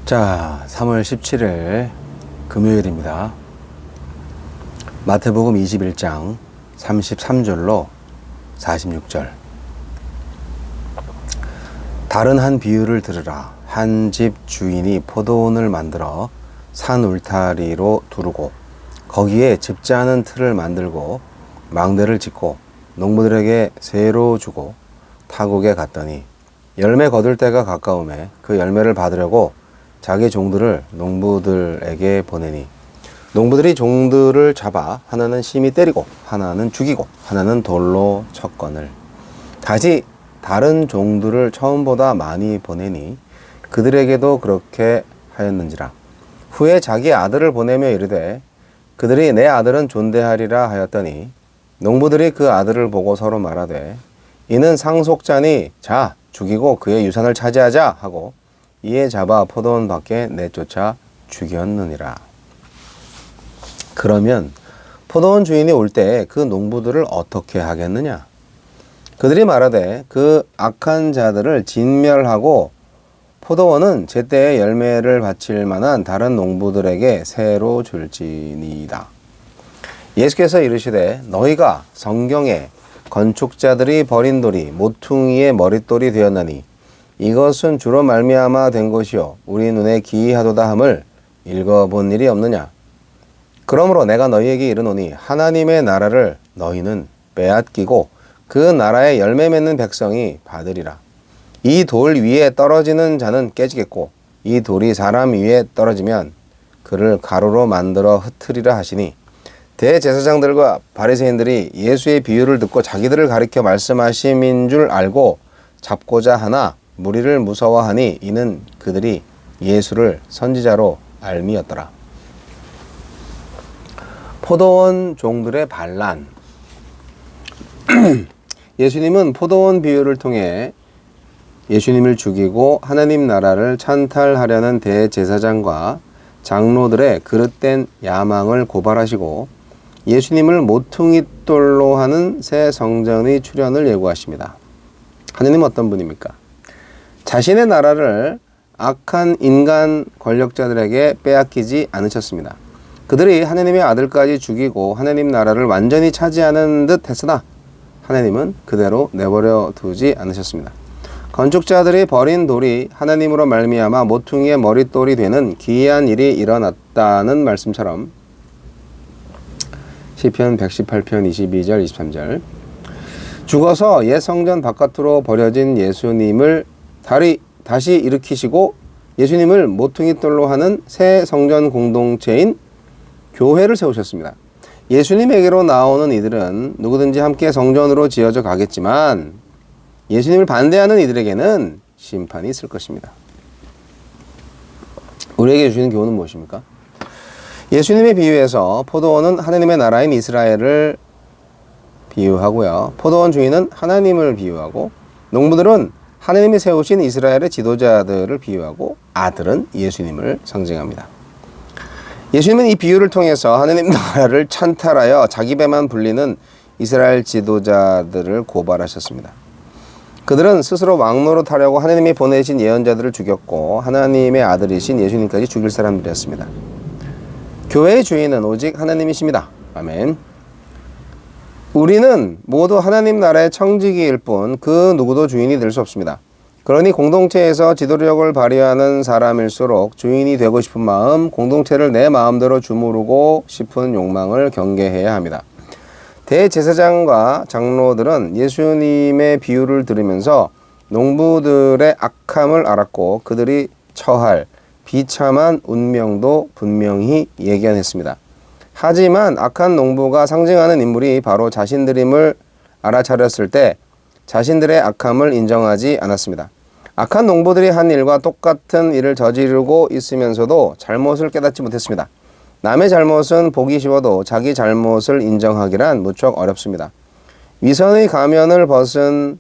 자, 3월 17일 금요일입니다. 마태복음 21장 33절로 46절. 다른 한 비유를 들으라. 한 집 주인이 포도원을 만들어 산 울타리로 두르고 거기에 집자하는 틀을 만들고 망대를 짓고 농부들에게 새로 주고 타국에 갔더니 열매 거둘 때가 가까우매 그 열매를 받으려고 자기 종들을 농부들에게 보내니 농부들이 종들을 잡아 하나는 심히 때리고 하나는 죽이고 하나는 돌로 쳤거늘 다시 다른 종들을 처음보다 많이 보내니 그들에게도 그렇게 하였는지라. 후에 자기 아들을 보내며 이르되 그들이 내 아들은 존대하리라 하였더니 농부들이 그 아들을 보고 서로 말하되 이는 상속자니 자 죽이고 그의 유산을 차지하자 하고 이에 잡아 포도원 밖에 내쫓아 죽였느니라. 그러면 포도원 주인이 올 때 그 농부들을 어떻게 하겠느냐? 그들이 말하되 그 악한 자들을 진멸하고 포도원은 제때에 열매를 바칠 만한 다른 농부들에게 새로 줄지니이다. 예수께서 이르시되 너희가 성경에 건축자들이 버린 돌이 모퉁이의 머릿돌이 되었나니 이것은 주로 말미암아 된 것이요 우리 눈에 기이하도다 함을 읽어본 일이 없느냐. 그러므로 내가 너희에게 이르노니 하나님의 나라를 너희는 빼앗기고 그 나라의 열매 맺는 백성이 받으리라. 이 돌 위에 떨어지는 자는 깨지겠고 이 돌이 사람 위에 떨어지면 그를 가루로 만들어 흩으리라 하시니 대제사장들과 바리새인들이 예수의 비유를 듣고 자기들을 가리켜 말씀하심인 줄 알고 잡고자 하나 무리를 무서워하니 이는 그들이 예수를 선지자로 알미었더라. 포도원 종들의 반란. 예수님은 포도원 비유를 통해 예수님을 죽이고 하나님 나라를 찬탈하려는 대제사장과 장로들의 그릇된 야망을 고발하시고 예수님을 모퉁이돌로 하는 새 성전의 출현을 예고하십니다. 하느님은 어떤 분입니까? 자신의 나라를 악한 인간 권력자들에게 빼앗기지 않으셨습니다. 그들이 하나님의 아들까지 죽이고 하나님 나라를 완전히 차지하는 듯 했으나 하나님은 그대로 내버려 두지 않으셨습니다. 건축자들이 버린 돌이 하나님으로 말미암아 모퉁이의 머릿돌이 되는 기이한 일이 일어났다는 말씀처럼 시편 118편 22절 23절 죽어서 옛 성전 바깥으로 버려진 예수님을 다시 일으키시고 예수님을 모퉁이돌로 하는 새 성전 공동체인 교회를 세우셨습니다. 예수님에게로 나오는 이들은 누구든지 함께 성전으로 지어져 가겠지만 예수님을 반대하는 이들에게는 심판이 있을 것입니다. 우리에게 주시는 교훈은 무엇입니까? 예수님의 비유에서 포도원은 하나님의 나라인 이스라엘을 비유하고요. 포도원 주인은 하나님을 비유하고 농부들은 하나님이 세우신 이스라엘의 지도자들을 비유하고 아들은 예수님을 상징합니다. 예수님은 이 비유를 통해서 하나님 나라를 찬탈하여 자기 배만 불리는 이스라엘 지도자들을 고발하셨습니다. 그들은 스스로 왕노릇 하려고 하나님이 보내신 예언자들을 죽였고 하나님의 아들이신 예수님까지 죽일 사람들이었습니다. 교회의 주인은 오직 하나님이십니다. 아멘. 우리는 모두 하나님 나라의 청지기일 뿐 그 누구도 주인이 될 수 없습니다. 그러니 공동체에서 지도력을 발휘하는 사람일수록 주인이 되고 싶은 마음, 공동체를 내 마음대로 주무르고 싶은 욕망을 경계해야 합니다. 대제사장과 장로들은 예수님의 비유를 들으면서 농부들의 악함을 알았고 그들이 처할 비참한 운명도 분명히 예견했습니다. 하지만 악한 농부가 상징하는 인물이 바로 자신들임을 알아차렸을 때 자신들의 악함을 인정하지 않았습니다. 악한 농부들이 한 일과 똑같은 일을 저지르고 있으면서도 잘못을 깨닫지 못했습니다. 남의 잘못은 보기 쉬워도 자기 잘못을 인정하기란 무척 어렵습니다. 위선의 가면을 벗은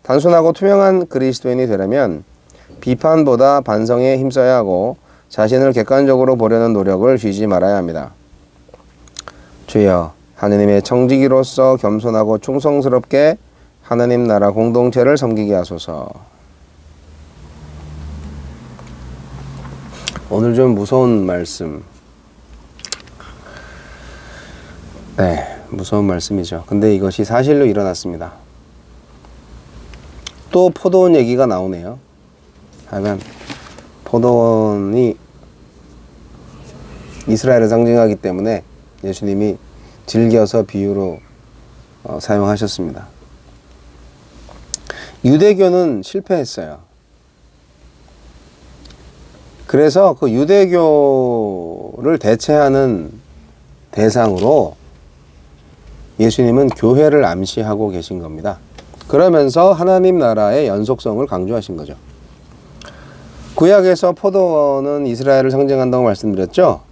단순하고 투명한 그리스도인이 되려면 비판보다 반성에 힘써야 하고 자신을 객관적으로 보려는 노력을 쉬지 말아야 합니다. 주여, 하느님의 청지기로서 겸손하고 충성스럽게 하나님 나라 공동체를 섬기게 하소서. 오늘 좀 무서운 말씀. 네, 무서운 말씀이죠. 근데 이것이 사실로 일어났습니다. 또 포도원 얘기가 나오네요. 하면 포도원이 이스라엘을 상징하기 때문에 예수님이 즐겨서 비유로 사용하셨습니다. 유대교는 실패했어요. 그래서 그 유대교를 대체하는 대상으로 예수님은 교회를 암시하고 계신 겁니다. 그러면서 하나님 나라의 연속성을 강조하신 거죠. 구약에서 포도원은 이스라엘을 상징한다고 말씀드렸죠.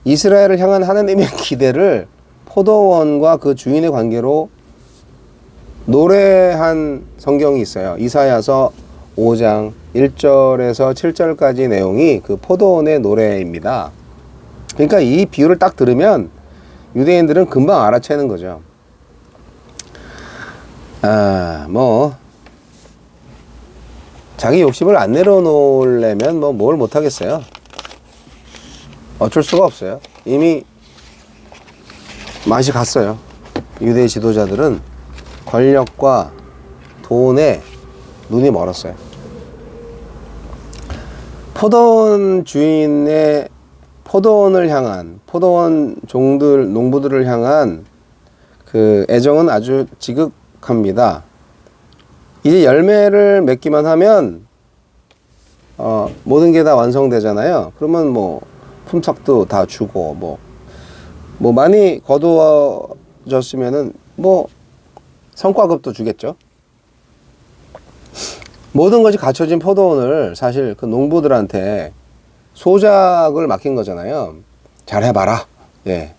이스라엘을 향한 하나님의 기대를 포도원과 그 주인의 관계로 노래한 성경이 있어요. 이사야서 5장 1절에서 7절까지 내용이 그 포도원의 노래입니다. 그러니까 이 비유를 딱 들으면 유대인들은 금방 알아채는 거죠. 자기 욕심을 안 내려놓으려면 뭘 못하겠어요. 어쩔 수가 없어요. 이미 맛이 갔어요. 유대 지도자들은 권력과 돈에 눈이 멀었어요. 포도원 주인의 포도원을 향한, 포도원 종들, 농부들을 향한 그 애정은 아주 지극합니다. 이제 열매를 맺기만 하면 모든 게 다 완성되잖아요. 그러면 품삯도 다 주고 많이 거두어졌으면은 성과급도 주겠죠. 모든 것이 갖춰진 포도원을 사실 그 농부들한테 소작을 맡긴 거잖아요. 잘해봐라. 예.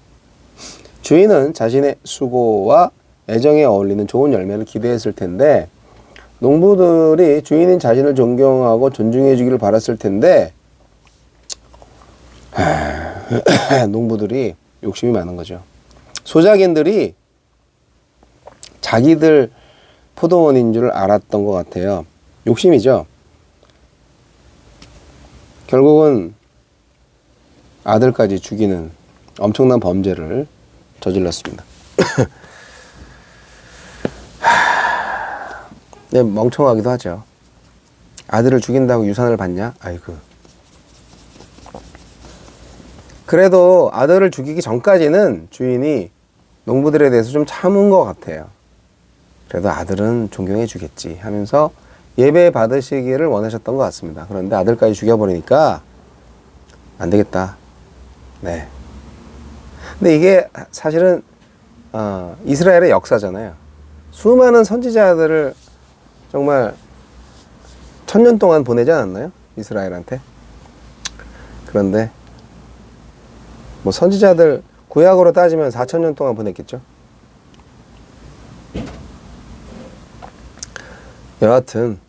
주인은 자신의 수고와 애정에 어울리는 좋은 열매를 기대했을 텐데, 농부들이 주인인 자신을 존경하고 존중해 주기를 바랐을 텐데, 농부들이 욕심이 많은 거죠. 소작인들이 자기들 포도원인 줄 알았던 것 같아요. 욕심이죠. 결국은 아들까지 죽이는 엄청난 범죄를 저질렀습니다. 네, 멍청하기도 하죠. 아들을 죽인다고 유산을 받냐? 아이고. 그래도 아들을 죽이기 전까지는 주인이 농부들에 대해서 좀 참은 것 같아요. 그래도 아들은 존경해 주겠지 하면서 예배 받으시기를 원하셨던 것 같습니다. 그런데 아들까지 죽여버리니까 안 되겠다. 네. 근데 이게 사실은 이스라엘의 역사잖아요. 수많은 선지자들을 정말 1000년 동안 보내지 않았나요? 이스라엘한테. 그런데 선지자들 구약으로 따지면 4000년 동안 보냈겠죠. 여하튼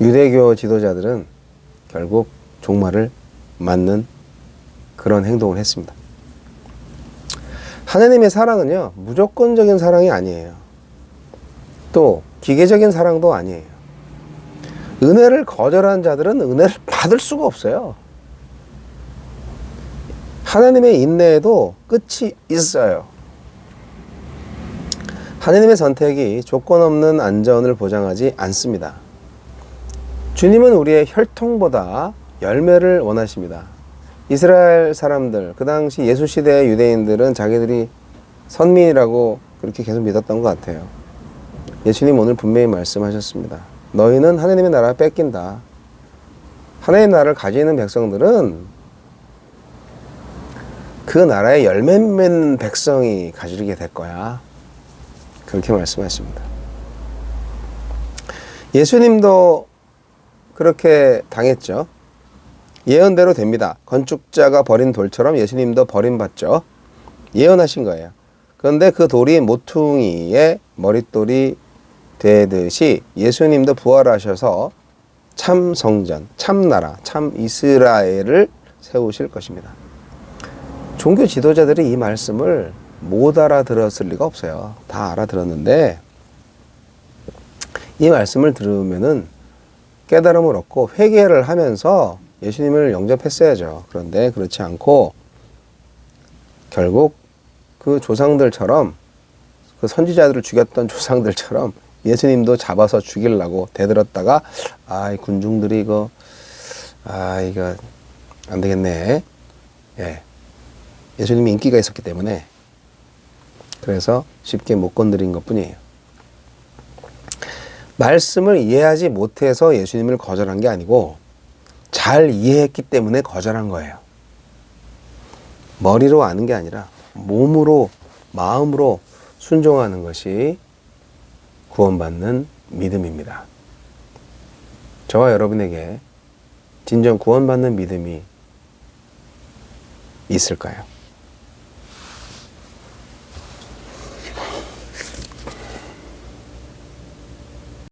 유대교 지도자들은 결국 종말을 맞는 그런 행동을 했습니다. 하나님의 사랑은요, 무조건적인 사랑이 아니에요. 또 기계적인 사랑도 아니에요. 은혜를 거절한 자들은 은혜를 받을 수가 없어요. 하나님의 인내에도 끝이 있어요. 하나님의 선택이 조건 없는 안전을 보장하지 않습니다. 주님은 우리의 혈통보다 열매를 원하십니다. 이스라엘 사람들, 그 당시 예수 시대의 유대인들은 자기들이 선민이라고 그렇게 계속 믿었던 것 같아요. 예수님 오늘 분명히 말씀하셨습니다. 너희는 하나님의 나라를 뺏긴다. 하나님의 나라를 가지는 백성들은 그 나라의 열매 맺는 백성이 가지게 될 거야. 그렇게 말씀하십니다. 예수님도 그렇게 당했죠. 예언대로 됩니다. 건축자가 버린 돌처럼 예수님도 버림받죠. 예언하신 거예요. 그런데 그 돌이 모퉁이의 머릿돌이 되듯이 예수님도 부활하셔서 참 성전, 참 나라, 참 이스라엘을 세우실 것입니다. 종교 지도자들이 이 말씀을 못 알아들었을 리가 없어요. 다 알아들었는데 이 말씀을 들으면은 깨달음을 얻고 회개를 하면서 예수님을 영접했어야죠. 그런데 그렇지 않고 결국 그 조상들처럼, 그 선지자들을 죽였던 조상들처럼 예수님도 잡아서 죽이려고 대들었다가 이 군중들이 이거 안 되겠네. 예. 예수님이 인기가 있었기 때문에 그래서 쉽게 못 건드린 것뿐이에요. 말씀을 이해하지 못해서 예수님을 거절한 게 아니고 잘 이해했기 때문에 거절한 거예요. 머리로 아는 게 아니라 몸으로, 마음으로 순종하는 것이 구원받는 믿음입니다. 저와 여러분에게 진정 구원받는 믿음이 있을까요?